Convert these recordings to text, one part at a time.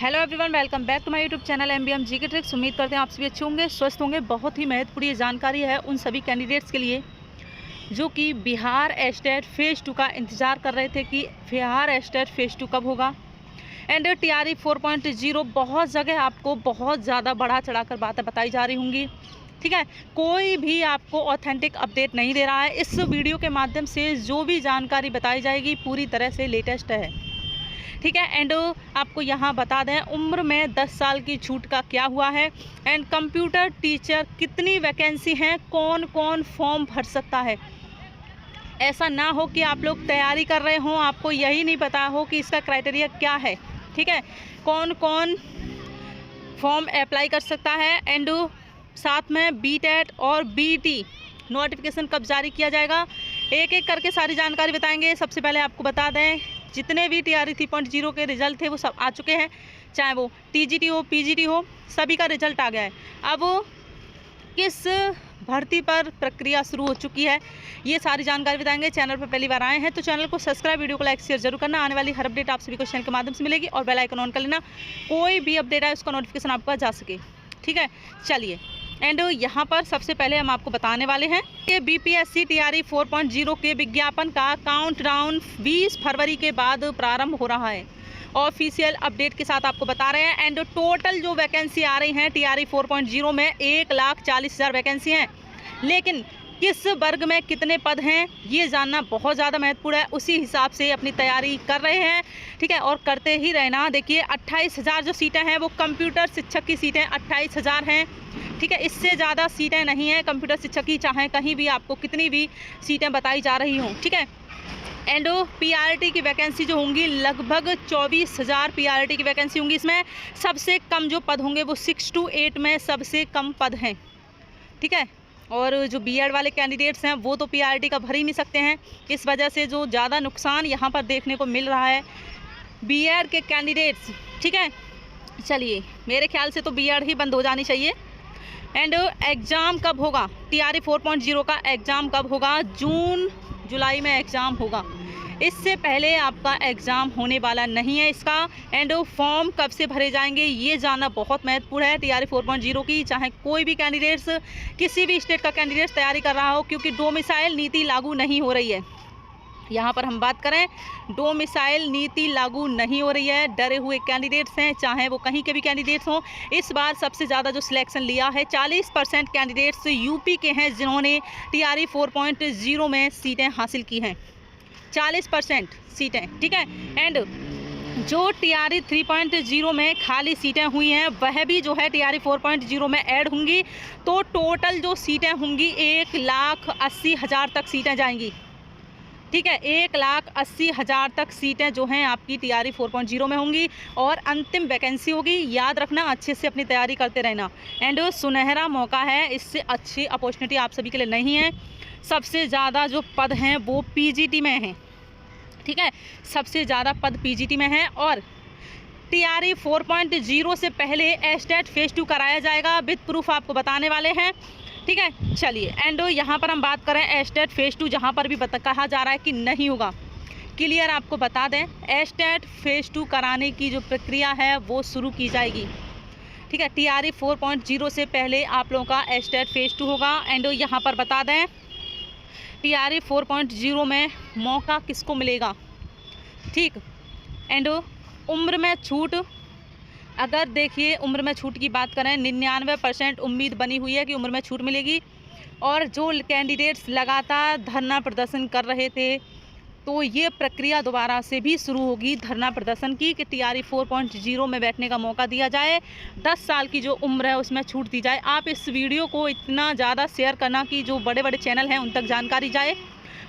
Hello everyone, welcome back to my YouTube channel MBM GK tricks. उम्मीद करते हैं आप सभी अच्छे होंगे, स्वस्थ होंगे। बहुत ही महत्वपूर्ण ये जानकारी है उन सभी कैंडिडेट्स के लिए जो कि बिहार एस्टेट फेज़ 2 का इंतज़ार कर रहे थे कि बिहार एस्टेट फेज़ 2 कब होगा। एंड TRE 4.0 बहुत जगह आपको बहुत ज़्यादा बढ़ा चढ़ाकर बातें बताई जा रही होंगी, ठीक है। कोई भी आपको ऑथेंटिक अपडेट नहीं दे रहा है। इस वीडियो के माध्यम से जो भी जानकारी बताई जाएगी पूरी तरह से लेटेस्ट है, ठीक है। एंड आपको यहाँ बता दें उम्र में 10 साल की छूट का क्या हुआ है। एंड कंप्यूटर टीचर कितनी वैकेंसी हैं, कौन कौन फॉर्म भर सकता है। ऐसा ना हो कि आप लोग तैयारी कर रहे हों, आपको यही नहीं पता हो कि इसका क्राइटेरिया क्या है, ठीक है। कौन कौन फॉर्म अप्लाई कर सकता है। एंड साथ में BTET और BT नोटिफिकेशन कब जारी किया जाएगा, एक एक करके सारी जानकारी बताएंगे। सबसे पहले आपको बता दें जितने भी TRE 3.0 के रिज़ल्ट थे वो सब आ चुके हैं, चाहे वो TGT हो PGT हो, सभी का रिजल्ट आ गया है। अब किस भर्ती पर प्रक्रिया शुरू हो चुकी है, ये सारी जानकारी बताएंगे। चैनल पर पहली बार आए हैं तो चैनल को सब्सक्राइब, वीडियो को लाइक शेयर जरूर करना। आने वाली हर अपडेट आप सभी को चैनल के माध्यम से मिलेगी और बेल आइकन ऑन कर लेना, कोई भी अपडेट आए उसका नोटिफिकेशन आपको जा सके, ठीक है। चलिए, एंड यहाँ पर सबसे पहले हम आपको बताने वाले हैं कि BPSC TRE 4.0 के विज्ञापन का काउंटडाउन 20 फरवरी के बाद प्रारंभ हो रहा है। ऑफिशियल अपडेट के साथ आपको बता रहे हैं। एंड टोटल जो वैकेंसी आ रही हैं TRE 4.0 में 1,40,000 वैकेंसी हैं, लेकिन किस वर्ग में कितने पद हैं ये जानना बहुत ज़्यादा महत्वपूर्ण है। उसी हिसाब से अपनी तैयारी कर रहे हैं, ठीक है, और करते ही रहना। देखिए 28,000 जो सीटें हैं वो कंप्यूटर शिक्षक की सीटें 28,000 हैं, ठीक है। इससे ज़्यादा सीटें नहीं हैं कंप्यूटर शिक्षक की, चाहे कहीं भी आपको कितनी भी सीटें बताई जा रही हों, ठीक है। एंड PRT की वैकेंसी जो होंगी लगभग 24,000 PRT की वैकेंसी होंगी। इसमें सबसे कम जो पद होंगे वो 6 to 8 में सबसे कम पद हैं, ठीक है। और जो BEd वाले कैंडिडेट्स हैं वो तो PRT का भर ही नहीं सकते हैं। इस वजह से जो ज़्यादा नुकसान यहाँ पर देखने को मिल रहा है BEd के कैंडिडेट्स, ठीक है। चलिए, मेरे ख्याल से तो BEd ही बंद हो जानी चाहिए। एंड एग्ज़ाम कब होगा, TRE 4.0 का एग्ज़ाम कब होगा, जून जुलाई में एग्ज़ाम होगा। इससे पहले आपका एग्ज़ाम होने वाला नहीं है इसका। एंड फॉर्म कब से भरे जाएंगे ये जानना बहुत महत्वपूर्ण है TRE 4.0 की। चाहे कोई भी कैंडिडेट्स किसी भी स्टेट का कैंडिडेट्स तैयारी कर रहा हो, क्योंकि डोमिसाइल नीति लागू नहीं हो रही है। यहाँ पर हम बात करें, डोमिसाइल नीति लागू नहीं हो रही है। डरे हुए कैंडिडेट्स हैं, चाहे वो कहीं के भी कैंडिडेट्स हों। इस बार सबसे ज़्यादा जो सिलेक्शन लिया है 40% कैंडिडेट्स यूपी के हैं जिन्होंने TRE 4.0 में सीटें हासिल की हैं, 40% सीटें, ठीक है। एंड जो TRE 3.0 में खाली सीटें हुई हैं वह भी जो है TRE 4.0 में ऐड होंगी, तो टोटल जो सीटें होंगी 1,80,000 तक सीटें जाएंगी, ठीक है। 1,80,000 तक सीटें जो हैं आपकी TRE 4.0 में होंगी और अंतिम वैकेंसी होगी। याद रखना, अच्छे से अपनी तैयारी करते रहना। एंड सुनहरा मौका है, इससे अच्छी अपॉर्चुनिटी आप सभी के लिए नहीं है। सबसे ज़्यादा जो पद हैं वो PGT में हैं, ठीक है। सबसे ज़्यादा पद PGT में हैं और TRE 4.0 से पहले एस्टेट फेज़ 2 कराया जाएगा, विद प्रूफ आपको बताने वाले हैं, ठीक है। चलिए, एंड यहाँ पर हम बात करें एस्टेट फेज़ 2 जहाँ पर भी कहा जा रहा है कि नहीं होगा, क्लियर आपको बता दें एस्टेट फेज़ 2 कराने की जो प्रक्रिया है वो शुरू की जाएगी, ठीक है। TRE 4.0 से पहले आप लोगों का एस्टेट फेज़ 2 होगा। एंड यहाँ पर बता दें TRE 4.0 में मौका किसको मिलेगा, ठीक। एंड उम्र में छूट, अगर देखिए उम्र में छूट की बात करें 99% उम्मीद बनी हुई है कि उम्र में छूट मिलेगी। और जो कैंडिडेट्स लगातार धरना प्रदर्शन कर रहे थे तो ये प्रक्रिया दोबारा से भी शुरू होगी धरना प्रदर्शन की कि TRE 4.0 में बैठने का मौका दिया जाए, 10 साल की जो उम्र है उसमें छूट दी जाए। आप इस वीडियो को इतना ज़्यादा शेयर करना कि जो बड़े बड़े चैनल हैं उन तक जानकारी जाए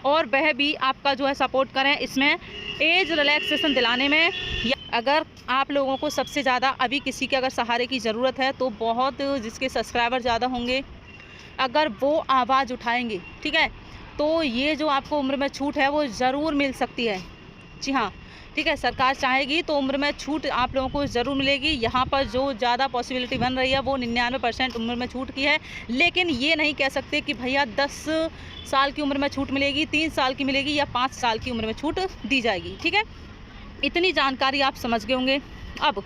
और वह भी आपका जो है सपोर्ट करें इसमें एज रिलैक्सेशन दिलाने में। अगर आप लोगों को सबसे ज़्यादा अभी किसी के अगर सहारे की ज़रूरत है तो बहुत जिसके सब्सक्राइबर ज़्यादा होंगे अगर वो आवाज़ उठाएंगे, ठीक है, तो ये जो आपको उम्र में छूट है वो ज़रूर मिल सकती है। जी हाँ, ठीक है, सरकार चाहेगी तो उम्र में छूट आप लोगों को ज़रूर मिलेगी। यहाँ पर जो ज़्यादा पॉसिबिलिटी बन रही है वो 99% उम्र में छूट की है। लेकिन ये नहीं कह सकते कि भैया 10 साल की उम्र में छूट मिलेगी, 3 साल की मिलेगी या 5 साल की उम्र में छूट दी जाएगी, ठीक है। इतनी जानकारी आप समझ गए होंगे। अब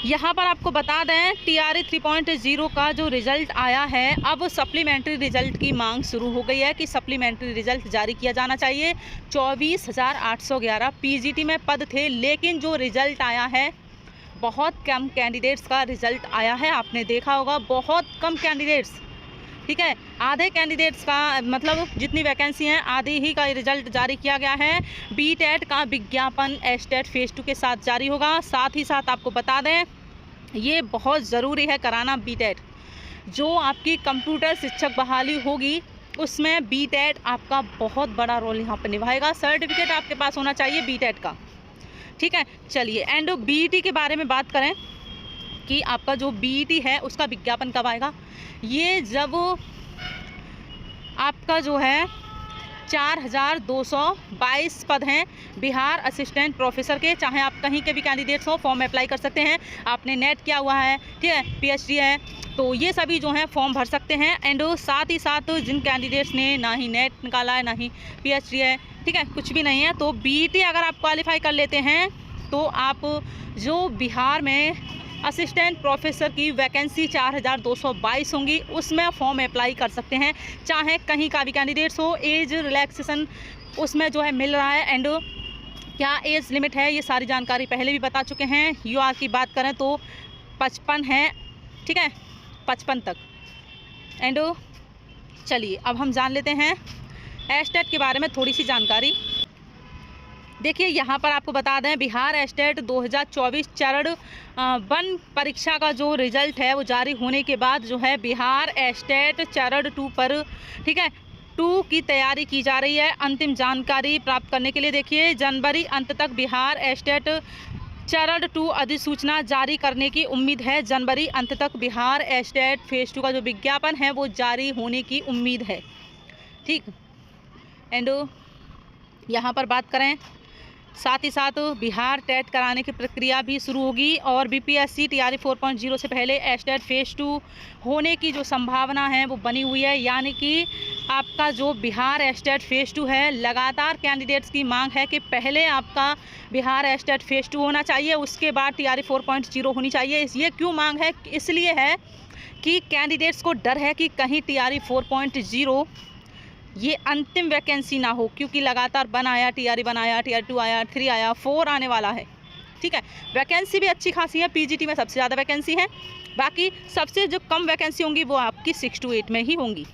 यहाँ पर आपको बता दें TRE 3.0 का जो रिज़ल्ट आया है, अब सप्लीमेंट्री रिज़ल्ट की मांग शुरू हो गई है कि सप्लीमेंट्री रिज़ल्ट जारी किया जाना चाहिए। 24,811 PGT में पद थे, लेकिन जो रिज़ल्ट आया है बहुत कम कैंडिडेट्स का रिज़ल्ट आया है। आपने देखा होगा बहुत कम कैंडिडेट्स, ठीक है, आधे कैंडिडेट्स का मतलब जितनी वैकेंसी हैं आधे ही का रिज़ल्ट जारी किया गया है। BTET का विज्ञापन एस्टेट फेज़ 2 के साथ जारी होगा। साथ ही साथ आपको बता दें ये बहुत ज़रूरी है कराना BTET। जो आपकी कंप्यूटर शिक्षक बहाली होगी उसमें BTET आपका बहुत बड़ा रोल यहाँ पर निभाएगा। सर्टिफिकेट आपके पास होना चाहिए BTET का, ठीक है। चलिए, एंड BET के बारे में बात करें कि आपका जो BET है उसका विज्ञापन कब आएगा। ये जब आपका जो है 4,222 पद हैं बिहार असिस्टेंट प्रोफेसर के, चाहे आप कहीं के भी कैंडिडेट्स हो फॉर्म अप्लाई कर सकते हैं। आपने नेट किया हुआ है, ठीक है, PhD है, तो ये सभी जो हैं फॉर्म भर सकते हैं। एंड साथ ही साथ जिन कैंडिडेट्स ने ना ही नेट निकाला है ना ही PhD है, ठीक है, कुछ भी नहीं है, तो BET अगर आप क्वालिफाई कर लेते हैं तो आप जो बिहार में असिस्टेंट प्रोफेसर की वैकेंसी 4,222 होंगी उसमें फॉर्म अप्लाई कर सकते हैं, चाहे कहीं का भी कैंडिडेट्स हो। एज रिलैक्सेशन उसमें जो है मिल रहा है। एंड क्या एज लिमिट है ये सारी जानकारी पहले भी बता चुके हैं। UR की बात करें तो 55 है, ठीक है, 55 तक। एंड चलिए अब हम जान लेते हैं एस्टेट के बारे में थोड़ी सी जानकारी। देखिए यहाँ पर आपको बता दें बिहार एस्टेट 2024 चरण 1 परीक्षा का जो रिज़ल्ट है वो जारी होने के बाद जो है बिहार एस्टेट चरण 2 पर, ठीक है, 2 की तैयारी की जा रही है। अंतिम जानकारी प्राप्त करने के लिए देखिए जनवरी अंत तक बिहार एस्टेट चरण 2 अधिसूचना जारी करने की उम्मीद है। जनवरी अंत तक बिहार एस्टेट फेज़ 2 का जो विज्ञापन है वो जारी होने की उम्मीद है, ठीक। एंड यहाँ पर बात करें साथ ही साथ बिहार टेट कराने की प्रक्रिया भी शुरू होगी और BPSC TRE 4.0 से पहले एस्टेट फेज़ 2 होने की जो संभावना है वो बनी हुई है। यानी कि आपका जो बिहार एस्टेट फेज़ 2 है, लगातार कैंडिडेट्स की मांग है कि पहले आपका बिहार एस्टेट फेज़ 2 होना चाहिए, उसके बाद TRE 4.0 होनी चाहिए। ये क्यों मांग है? इसलिए है कि कैंडिडेट्स को डर है कि कहीं TRE 4.0 ये अंतिम वैकेंसी ना हो, क्योंकि लगातार 1 आया, TRE 1 आया, TRE 2 आया, 3 आया, 4 आने वाला है, ठीक है। वैकेंसी भी अच्छी खासी है, PGT में सबसे ज़्यादा वैकेंसी है, बाकी सबसे जो कम वैकेंसी होंगी वो आपकी 6 to 8 में ही होंगी।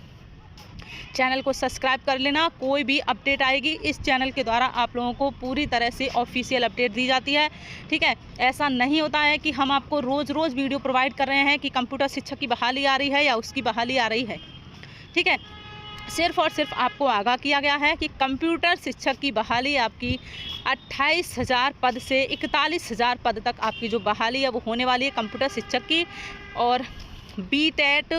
चैनल को सब्सक्राइब कर लेना, कोई भी अपडेट आएगी इस चैनल के द्वारा आप लोगों को पूरी तरह से ऑफिशियल अपडेट दी जाती है, ठीक है। ऐसा नहीं होता है कि हम आपको रोज़ वीडियो प्रोवाइड कर रहे हैं कि कंप्यूटर शिक्षक की बहाली आ रही है या उसकी बहाली आ रही है, ठीक है। सिर्फ़ और सिर्फ आपको आगाह किया गया है कि कंप्यूटर शिक्षक की बहाली आपकी 28,000 पद से 41,000 पद तक आपकी जो बहाली है वो होने वाली है कंप्यूटर शिक्षक की। और BTET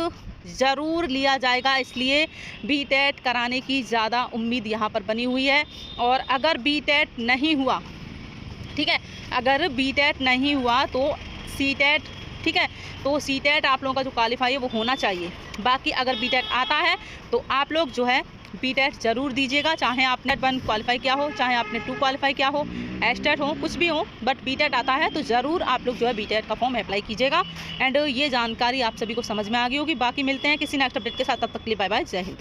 ज़रूर लिया जाएगा, इसलिए BTET कराने की ज़्यादा उम्मीद यहाँ पर बनी हुई है। और अगर BTET नहीं हुआ, ठीक है, अगर BTET नहीं हुआ तो CTET, ठीक है, तो CTET आप लोगों का जो क्वालिफाई है वो होना चाहिए। बाकी अगर BTET आता है तो आप लोग जो है BTET ज़रूर दीजिएगा, चाहे आपने 1 क्वालिफाई किया हो, चाहे आपने 2 क्वालिफाई किया हो, एस्टेट हो, कुछ भी हो, बट BTET आता है तो ज़रूर आप लोग जो है BTET का फॉर्म अप्लाई कीजिएगा। एंड ये जानकारी आप सभी को समझ में आ गई होगी। बाकी मिलते हैं किसी नेक्स्ट अपडेट के साथ, तब तक के लिए बाय बाय, जय हिंद।